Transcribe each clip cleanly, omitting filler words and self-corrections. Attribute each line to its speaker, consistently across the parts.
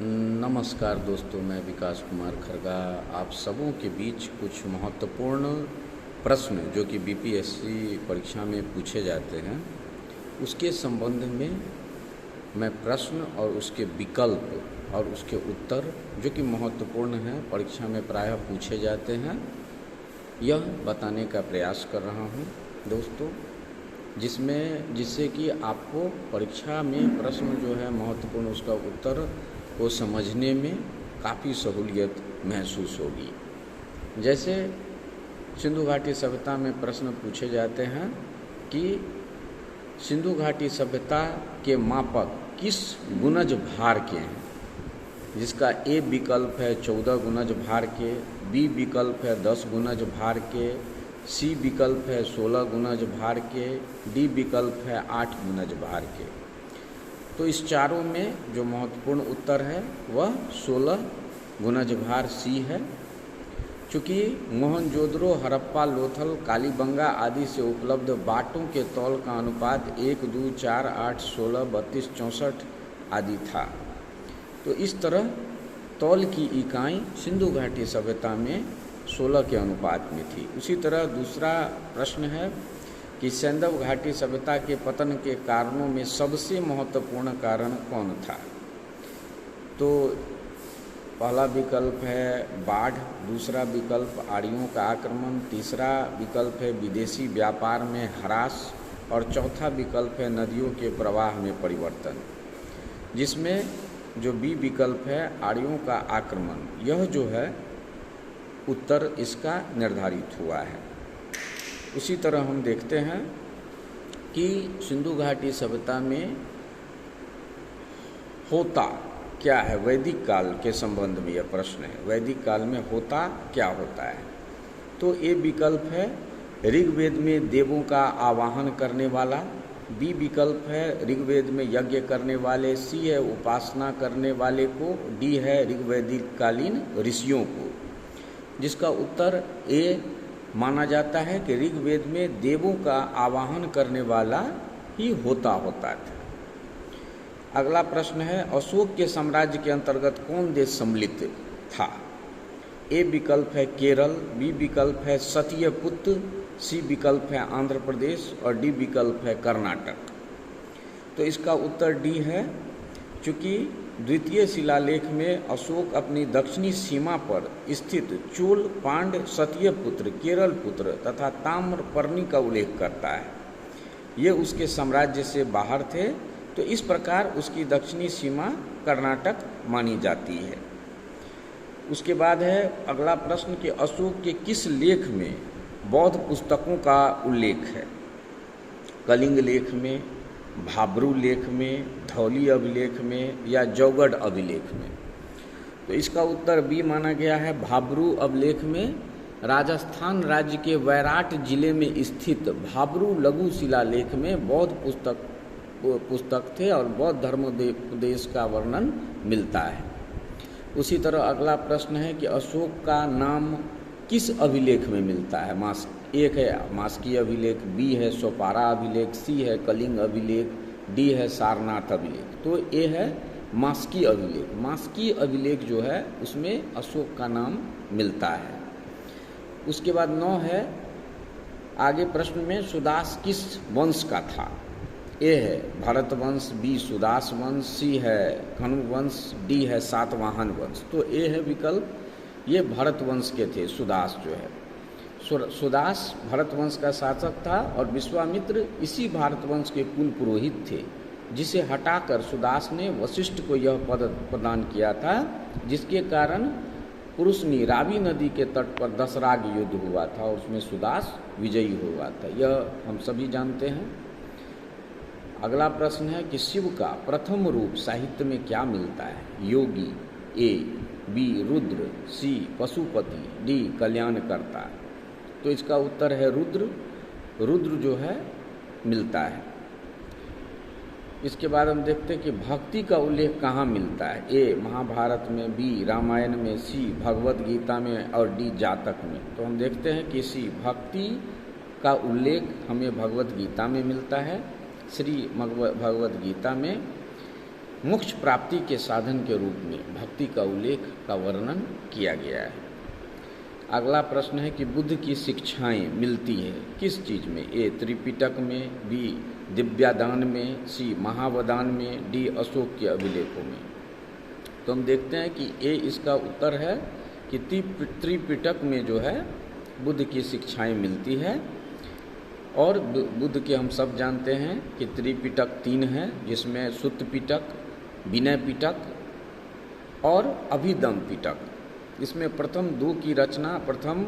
Speaker 1: नमस्कार दोस्तों, मैं विकास कुमार खरगा आप सबों के बीच कुछ महत्वपूर्ण प्रश्न जो कि बीपीएससी परीक्षा में पूछे जाते हैं उसके संबंध में मैं प्रश्न और उसके विकल्प और उसके उत्तर जो कि महत्वपूर्ण हैं, परीक्षा में प्रायः पूछे जाते हैं, यह बताने का प्रयास कर रहा हूं दोस्तों, जिससे कि आपको परीक्षा में प्रश्न जो है महत्वपूर्ण उसका उत्तर को समझने में काफ़ी सहूलियत महसूस होगी। जैसे सिंधु घाटी सभ्यता में प्रश्न पूछे जाते हैं कि सिंधु घाटी सभ्यता के मापक किस गुणज भार के हैं, जिसका ए विकल्प है 14 गुणज भार के, बी विकल्प है 10 गुणज भार के, सी विकल्प है 16 गुणज भार के, डी विकल्प है 8 गुणज भार के। तो इस चारों में जो महत्वपूर्ण उत्तर है वह 16 गुणज भार सी है। चूँकि मोहनजोदड़ो, हड़प्पा, लोथल, कालीबंगा आदि से उपलब्ध बाटों के तौल का अनुपात 1, 2, 4, 8, 16, 32, 64 आदि था, तो इस तरह तौल की इकाई सिंधु घाटी सभ्यता में 16 के अनुपात में थी। उसी तरह दूसरा प्रश्न है कि सैंधव घाटी सभ्यता के पतन के कारणों में सबसे महत्वपूर्ण कारण कौन था। तो पहला विकल्प है बाढ़, दूसरा विकल्प आर्यों का आक्रमण, तीसरा विकल्प है विदेशी व्यापार में ह्रास और चौथा विकल्प है नदियों के प्रवाह में परिवर्तन, जिसमें जो बी विकल्प है आर्यों का आक्रमण, यह जो है उत्तर इसका निर्धारित हुआ है। उसी तरह हम देखते हैं कि सिंधु घाटी सभ्यता में होता क्या है, वैदिक काल के संबंध में यह प्रश्न है, वैदिक काल में होता क्या होता है। तो ए विकल्प है ऋग्वेद में देवों का आवाहन करने वाला, बी विकल्प है ऋग्वेद में यज्ञ करने वाले, सी है उपासना करने वाले को, डी है ऋग्वैदिक कालीन ऋषियों को, जिसका उत्तर ए माना जाता है कि ऋग्वेद में देवों का आवाहन करने वाला ही होता था। अगला प्रश्न है अशोक के साम्राज्य के अंतर्गत कौन देश सम्मिलित था। ए विकल्प है केरल, बी विकल्प है सत्यपुत्र, सी विकल्प है आंध्र प्रदेश और डी विकल्प है कर्नाटक। तो इसका उत्तर डी है। चूँकि द्वितीय शिलालेख में अशोक अपनी दक्षिणी सीमा पर स्थित चोल, पांड्य, सत्यपुत्र, केरल पुत्र तथा ताम्रपर्णी का उल्लेख करता है। ये उसके साम्राज्य से बाहर थे, तो इस प्रकार उसकी दक्षिणी सीमा कर्नाटक मानी जाती है। उसके बाद है अगला प्रश्न कि अशोक के किस लेख में बौद्ध पुस्तकों का उल्लेख है। कलिंग लेख में, भाब्रू लेख में, धौली अभिलेख में या जौगढ़ अभिलेख में। तो इसका उत्तर बी माना गया है। भाब्रू अभिलेख में राजस्थान राज्य के वैराट जिले में स्थित भाब्रू लघु शिलालेख में बौद्ध पुस्तक थे और बौद्ध धर्मोपदेश का वर्णन मिलता है। उसी तरह अगला प्रश्न है कि अशोक का नाम किस अभिलेख में मिलता है। एक है मास्की अभिलेख, बी है सोपारा अभिलेख, सी है कलिंग अभिलेख, डी है सारनाथ अभिलेख। तो ए है मास्की अभिलेख। मास्की अभिलेख जो है उसमें अशोक का नाम मिलता है। उसके बाद 9 है आगे प्रश्न में सुदास किस वंश का था। ए है भरत वंश, बी सुदास वंश, सी है कण्व वंश, डी है सातवाहन वंश। तो ए है विकल्प, ये भरत वंश के थे सुदास जो है। सुदास भरत वंश का शासक था और विश्वामित्र इसी भारत वंश के कुल पुरोहित थे, जिसे हटाकर सुदास ने वशिष्ठ को यह पद प्रदान किया था, जिसके कारण पुरुषनी रावी नदी के तट पर दशराग युद्ध हुआ था और उसमें सुदास विजयी हुआ था। यह हम सभी जानते हैं। अगला प्रश्न है कि शिव का प्रथम रूप साहित्य में क्या मिलता है। योगी, ए, बी रुद्र, सी पशुपति, डी कल्याणकर्ता। तो इसका उत्तर है रुद्र। रुद्र जो है मिलता है। इसके बाद हम देखते हैं कि भक्ति का उल्लेख कहाँ मिलता है। ए महाभारत में, बी रामायण में, सी भगवत गीता में और डी जातक में। तो हम देखते हैं कि सी भक्ति का उल्लेख हमें भगवत गीता में मिलता है। श्री भगवत गीता में मोक्ष प्राप्ति के साधन के रूप में भक्ति का उल्लेख का वर्णन किया गया है। अगला प्रश्न है कि बुद्ध की शिक्षाएं मिलती है किस चीज़ में? ए त्रिपिटक में, बी दिव्यादान में, सी महावदान में, डी अशोक के अभिलेखों में। तो हम देखते हैं कि ए इसका उत्तर है कि त्रिपिटक में जो है बुद्ध की शिक्षाएं मिलती है। और बुद्ध के हम सब जानते हैं कि त्रिपिटक 3 हैं, जिसमें सुत्त पिटक, विनय पिटक और अभिधम्म पिटक। इसमें प्रथम 2 की रचना प्रथम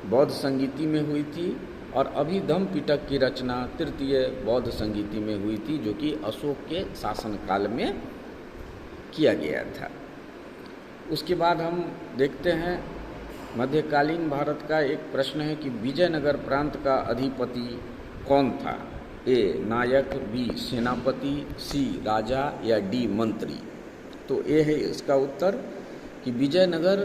Speaker 1: बौद्ध संगीति में हुई थी और अभिधम्म पिटक की रचना तृतीय बौद्ध संगीति में हुई थी, जो कि अशोक के शासनकाल में किया गया था। उसके बाद हम देखते हैं मध्यकालीन भारत का एक प्रश्न है कि विजयनगर प्रांत का अधिपति कौन था? ए नायक, बी सेनापति, सी राजा या डी मंत्री। तो ए है इसका उत्तर कि विजयनगर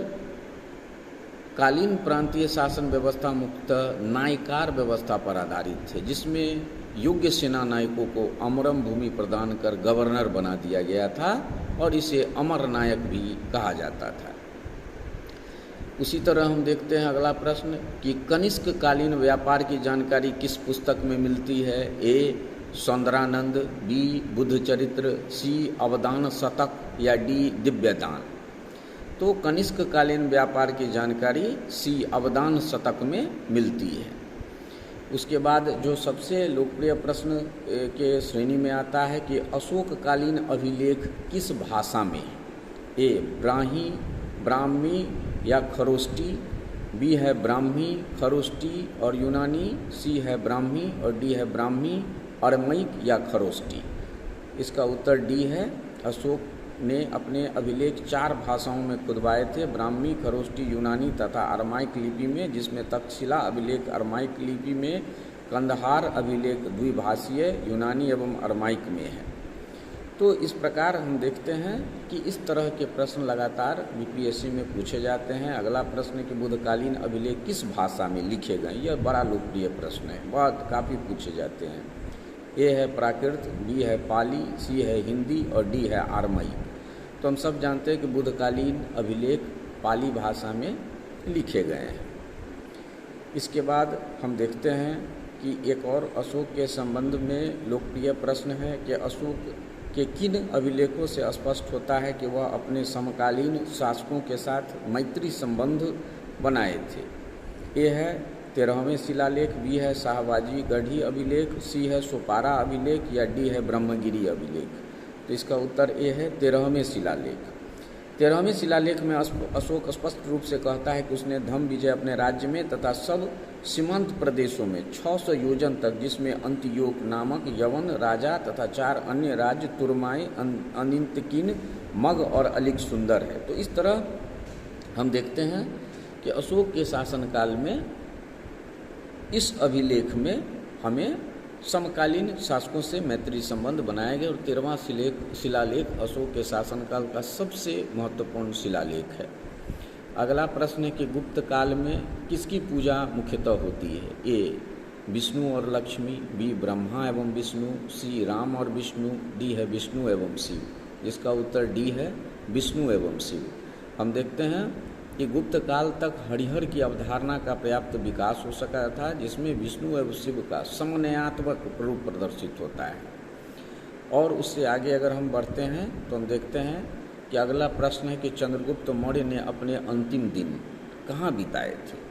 Speaker 1: कालीन प्रांतीय शासन व्यवस्था मुख्यतः नायकार व्यवस्था पर आधारित थे, जिसमें योग्य सेना नायकों को अमरम भूमि प्रदान कर गवर्नर बना दिया गया था और इसे अमर नायक भी कहा जाता था। उसी तरह हम देखते हैं अगला प्रश्न कि कनिष्क कालीन व्यापार की जानकारी किस पुस्तक में मिलती है? ए सौंदरानंद, बी बुद्ध चरित्र, सी अवदान शतक या डी दिव्यदान। तो कनिष्क कालीन व्यापार की जानकारी सी अवदान शतक में मिलती है। उसके बाद जो सबसे लोकप्रिय प्रश्न के श्रेणी में आता है कि अशोककालीन अभिलेख किस भाषा में? ए ब्राह्मी, ब्राह्मी या खरोष्टी, बी है ब्राह्मी, खरोष्टी और यूनानी, सी है ब्राह्मी और डी है ब्राह्मी, अरमैक या खरोष्टी। इसका उत्तर डी है। अशोक ने अपने अभिलेख 4 भाषाओं में खुदवाए थे, ब्राह्मी, खरोष्टी, यूनानी तथा अरमाइक लिपि में, जिसमें तक्षशिला अभिलेख अरमाइक लिपि में, कंदहार अभिलेख द्विभाषीय यूनानी एवं अरमाइक में है। तो इस प्रकार हम देखते हैं कि इस तरह के प्रश्न लगातार बीपीएससी में पूछे जाते हैं। अगला प्रश्न है कि बुद्धकालीन अभिलेख किस भाषा में लिखे गए? यह बड़ा लोकप्रिय प्रश्न है, बहुत काफ़ी पूछे जाते हैं। ए है प्राकृत, बी है पाली, सी है हिंदी और डी है आरमाइक। तो हम सब जानते हैं कि बुद्धकालीन अभिलेख पाली भाषा में लिखे गए हैं। इसके बाद हम देखते हैं कि एक और अशोक के संबंध में लोकप्रिय प्रश्न है कि अशोक के किन अभिलेखों से स्पष्ट होता है कि वह अपने समकालीन शासकों के साथ मैत्री संबंध बनाए थे? ए है 13वें शिलालेख, बी है शाहबाजी गढ़ी अभिलेख, सी है सोपारा अभिलेख या डी है ब्रह्मगिरी अभिलेख। तो इसका उत्तर ए है 13वें शिलालेख। 13वें शिलालेख में अशोक स्पष्ट रूप से कहता है कि उसने धम्म विजय अपने राज्य में तथा सब सीमांत प्रदेशों में 600 योजन तक, जिसमें अंत्योक नामक यवन राजा तथा 4 अन्य राज्य तुरमाई, अनिंतकिन, मग और अलिक सुंदर है। तो इस तरह हम देखते हैं कि अशोक के शासनकाल में इस अभिलेख में हमें समकालीन शासकों से मैत्री संबंध बनाए गए और 13वां शिलालेख अशोक के शासनकाल का सबसे महत्वपूर्ण शिलालेख है। अगला प्रश्न है कि गुप्त काल में किसकी पूजा मुख्यतः होती है? ए विष्णु और लक्ष्मी, बी ब्रह्मा एवं विष्णु, सी राम और विष्णु, डी है विष्णु एवं शिव। जिसका उत्तर डी है विष्णु एवं शिव। हम देखते हैं कि गुप्त काल तक हरिहर की अवधारणा का पर्याप्त विकास हो सका था, जिसमें विष्णु एवं शिव का समन्वयात्मक रूप प्रदर्शित होता है। और उससे आगे अगर हम बढ़ते हैं तो हम देखते हैं कि अगला प्रश्न है कि चंद्रगुप्त मौर्य ने अपने अंतिम दिन कहाँ बिताए थे?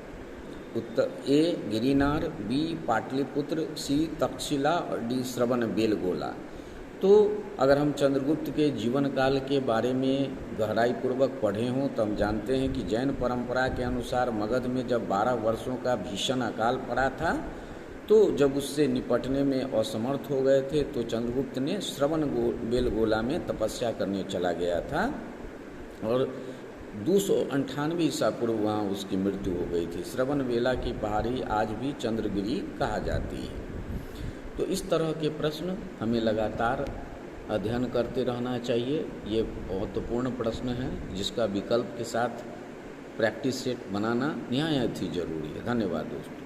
Speaker 1: उत्तर ए गिरिनार, बी पाटलिपुत्र, सी तक्षशिला और डी श्रवण बेलगोला। तो अगर हम चंद्रगुप्त के जीवन काल के बारे में गहराई पूर्वक पढ़े हों तो हम जानते हैं कि जैन परंपरा के अनुसार मगध में जब 12 वर्षों का भीषण अकाल पड़ा था, तो जब उससे निपटने में असमर्थ हो गए थे तो चंद्रगुप्त ने श्रवण बेलगोला में तपस्या करने चला गया था और 298 ईसा पूर्व वहाँ उसकी मृत्यु हो गई थी। श्रवण बेला की पहाड़ी आज भी चंद्रगिरी कहा जाती है। तो इस तरह के प्रश्न हमें लगातार अध्ययन करते रहना चाहिए। ये महत्वपूर्ण प्रश्न है जिसका विकल्प के साथ प्रैक्टिस सेट बनाना निहायत ही जरूरी है। धन्यवाद दोस्तों।